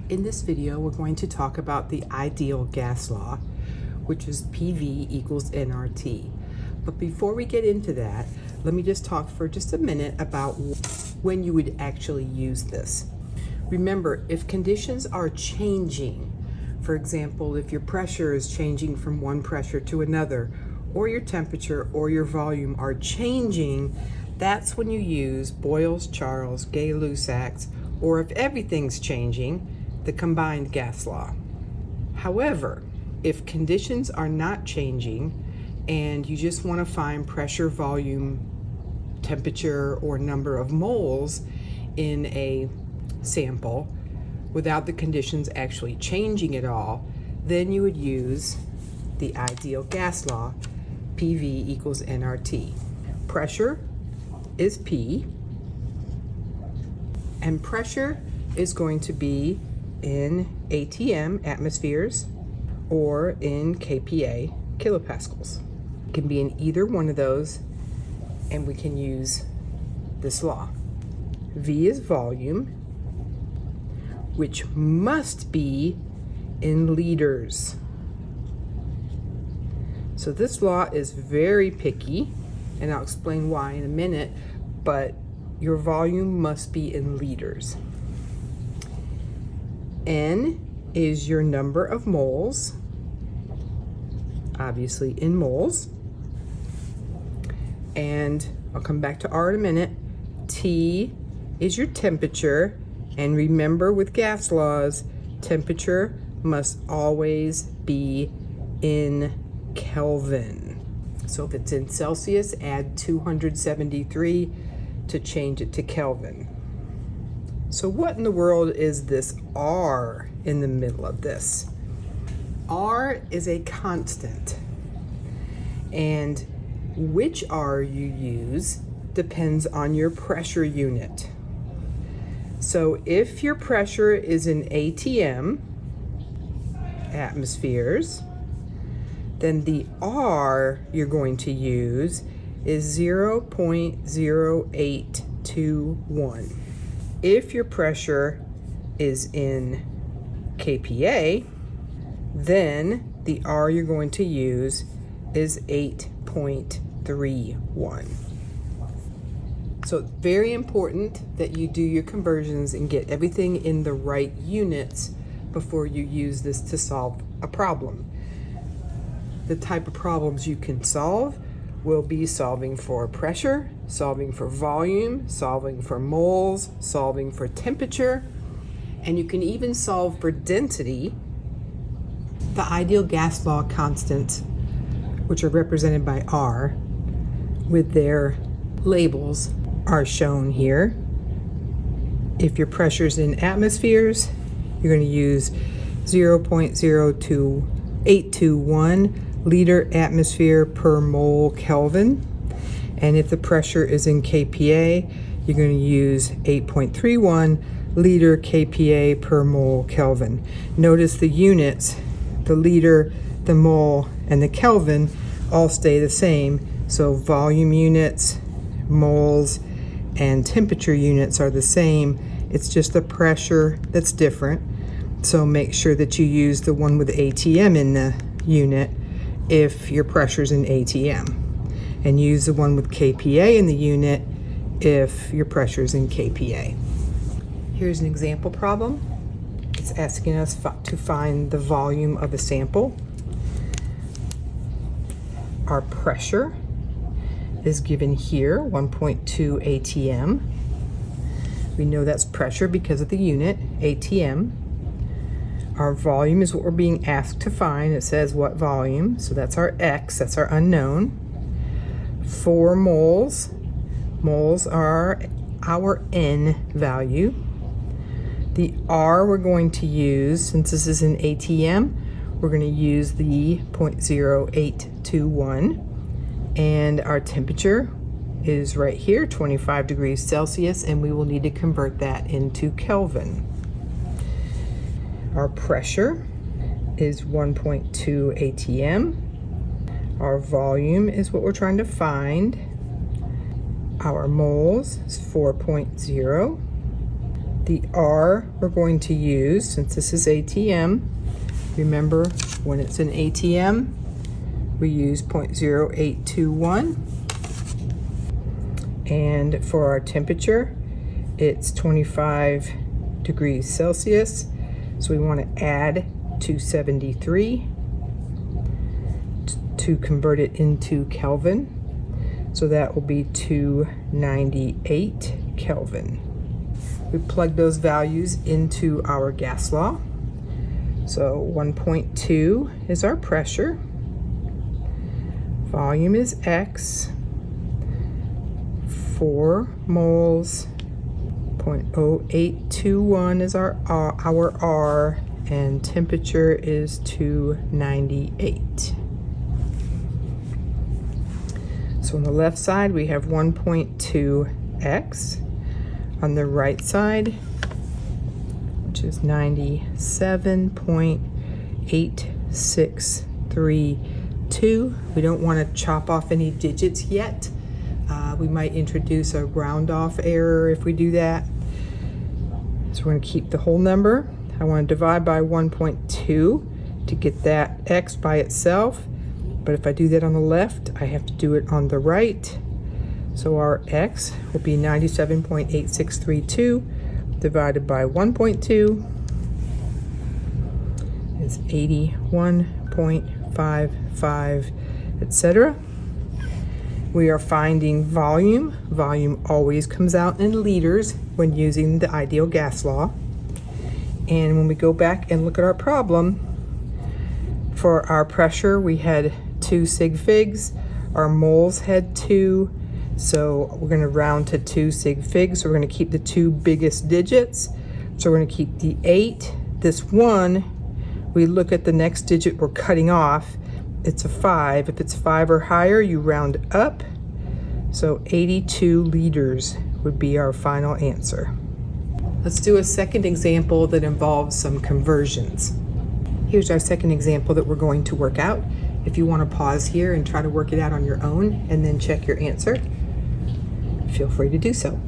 In this video, we're going to talk about the ideal gas law, which is PV equals nRT. But before we get into that, let me just talk for just a minute about when you would actually use this. Remember, if conditions are changing, for example, if your pressure is changing from one pressure to another, or your temperature or your volume are changing, that's when you use Boyles-Charles, Gay-Lussac's, or if everything's changing, the combined gas law. However, if conditions are not changing and you just want to find pressure, volume, temperature, or number of moles in a sample without the conditions actually changing at all, then you would use the ideal gas law, PV equals nRT. Pressure is P, and pressure is going to be in ATM, atmospheres, or in kPa, kilopascals. It can be in either one of those, and we can use this law. V is volume, which must be in liters. So this law is very picky, and I'll explain why in a minute, but your volume must be in liters. N is your number of moles, obviously in moles. And I'll come back to R in a minute. T is your temperature, and remember with gas laws, temperature must always be in Kelvin. So if it's in Celsius, add 273 to change it to Kelvin. So what in the world is this R in the middle of this? R is a constant, and which R you use depends on your pressure unit. So if your pressure is in ATM, atmospheres, then the R you're going to use is 0.0821. If your pressure is in kPa, then the R you're going to use is 8.31. So it's very important that you do your conversions and get everything in the right units before you use this to solve a problem. The type of problems you can solve will be solving for pressure, solving for volume, solving for moles, solving for temperature, and you can even solve for density. The ideal gas law constants, which are represented by R with their labels, are shown here. If your pressure is in atmospheres, you're going to use 0.02821 liter atmosphere per mole Kelvin. And if the pressure is in kPa, you're going to use 8.31 liter kPa per mole Kelvin. Notice the units, the liter, the mole, and the Kelvin all stay the same. So volume units, moles, and temperature units are the same. It's just the pressure that's different. So make sure that you use the one with ATM in the unit if your pressure's in ATM, and use the one with kPa in the unit if your pressure's in kPa. Here's an example problem. It's asking us to find the volume of a sample. Our pressure is given here, 1.2 ATM. We know that's pressure because of the unit, ATM. Our volume is what we're being asked to find. It says what volume, so that's our X, that's our unknown. 4 moles. Moles are our N value. The R we're going to use, since this is an ATM, we're going to use the 0.0821. And our temperature is right here, 25 degrees Celsius, and we will need to convert that into Kelvin. Our pressure is 1.2 ATM. Our volume is what we're trying to find. Our moles is 4.0. The R we're going to use, since this is ATM, remember when it's an ATM, we use 0.0821. And for our temperature, it's 25 degrees Celsius. So we want to add 273 to convert it into Kelvin. So that will be 298 Kelvin. We plug those values into our gas law. So 1.2 is our pressure. Volume is X. 4 moles. 0.0821 is our R, and temperature is 298. So on the left side we have 1.2x. On the right side, which is 97.8632. We don't want to chop off any digits yet. We might introduce a round off error if we do that. So we're going to keep the whole number. I want to divide by 1.2 to get that x by itself. But if I do that on the left, I have to do it on the right. So our x will be 97.8632 divided by 1.2 is 81.55, etc. We are finding volume. Volume always comes out in liters when using the ideal gas law. And when we go back and look at our problem, for our pressure, we had 2 sig figs. Our moles had 2. So we're going to round to 2 sig figs. So we're going to keep the 2 biggest digits. So we're going to keep the 8. This 1, we look at the next digit we're cutting off. It's a 5. If it's 5 or higher, you round up. So 82 liters would be our final answer. Let's do a second example that involves some conversions. Here's our second example that we're going to work out. If you want to pause here and try to work it out on your own and then check your answer, feel free to do so.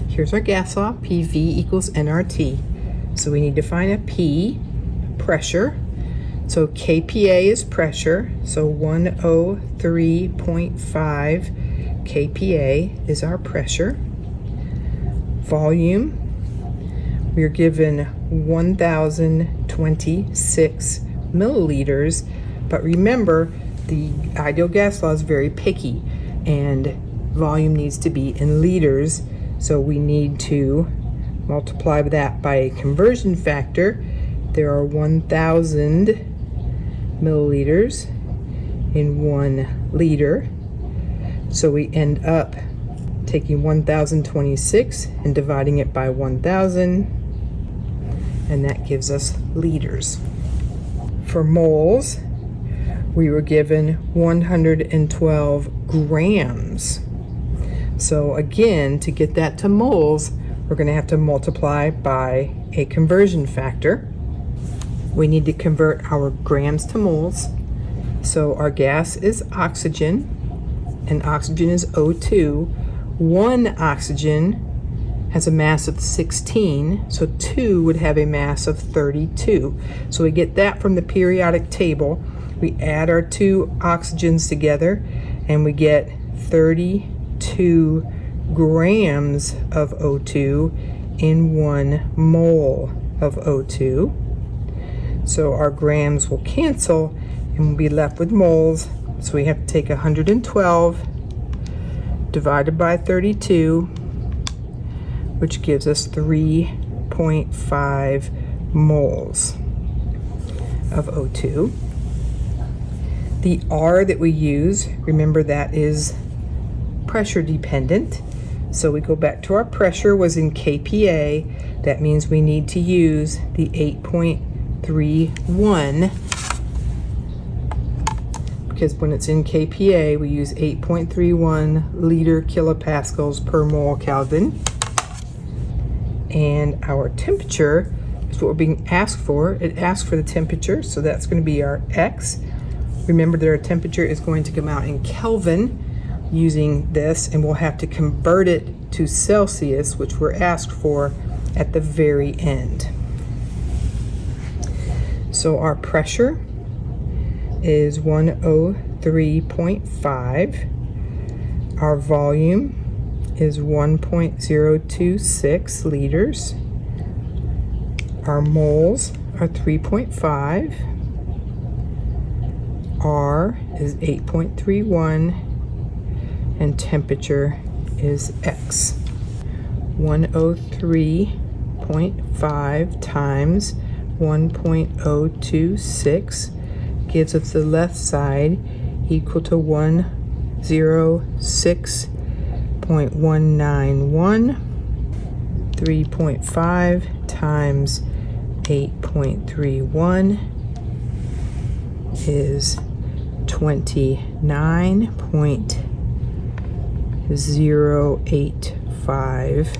Here's our gas law, PV equals nRT. So we need to find a P, pressure. So kPa is pressure, so 103.5 kPa is our pressure. Volume, we are given 1,026 milliliters, but remember, the ideal gas law is very picky, and volume needs to be in liters, so we need to multiply that by a conversion factor. There are 1,000 milliliters in 1 liter, so we end up taking 1,026 and dividing it by 1,000, and that gives us liters. For moles, we were given 112 grams. So again, to get that to moles, we're going to have to multiply by a conversion factor. We need to convert our grams to moles. So our gas is oxygen, and oxygen is O2. 1 oxygen has a mass of 16, so 2 would have a mass of 32. So we get that from the periodic table. We add our 2 oxygens together, and we get 32 grams of O2 in 1 mole of O2. So our grams will cancel, and we'll be left with moles. So we have to take 112 divided by 32, which gives us 3.5 moles of O2. The R that we use, remember that is pressure dependent. So we go back to our pressure was in kPa. That means we need to use the 8.31, because when it's in kPa, we use 8.31 liter kilopascals per mole Kelvin. And our temperature is what we're being asked for. It asks for the temperature, so that's going to be our X. Remember that our temperature is going to come out in Kelvin. using this, and we'll have to convert it to Celsius, which we're asked for at the very end. So our pressure is 103.5. Our volume is 1.026 liters. Our moles are 3.5. R is 8.31, and temperature is X. 103.5 times 1.026 gives us the left side equal to 106.191. 3.5 times 8.31 is 29.085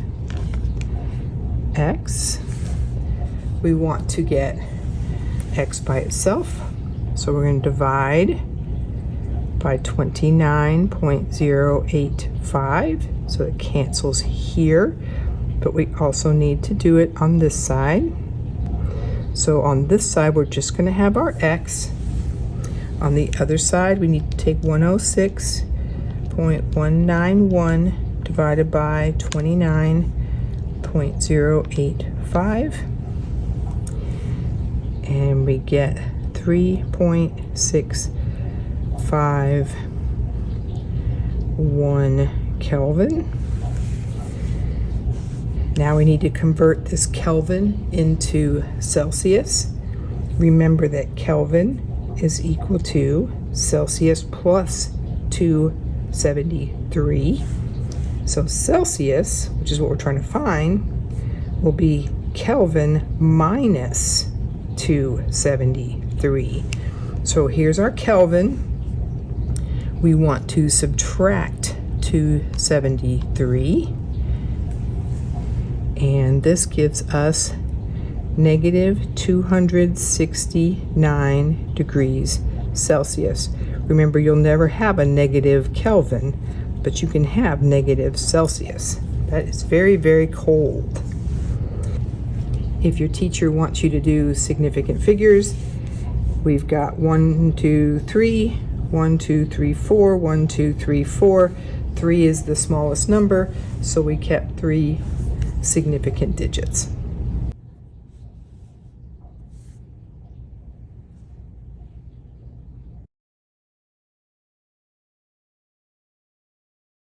X. We want to get X by itself, so we're going to divide by 29.085, so it cancels here, but we also need to do it on this side. So on this side, we're just going to have our X. On the other side, we need to take 106.191 divided by 29.085, and we get 3.651 Kelvin. Now we need to convert this Kelvin into Celsius. Remember that Kelvin is equal to Celsius plus 273. So Celsius, which is what we're trying to find, will be Kelvin minus 273. So here's our Kelvin. We want to subtract 273. And this gives us negative 269 degrees Celsius. Remember, you'll never have a negative Kelvin, but you can have negative Celsius. That is very, very cold. If your teacher wants you to do significant figures, we've got 1, 2, 3, 1, 2, 3, 4, 1, 2, 3, 4. 3 is the smallest number, so we kept 3 significant digits.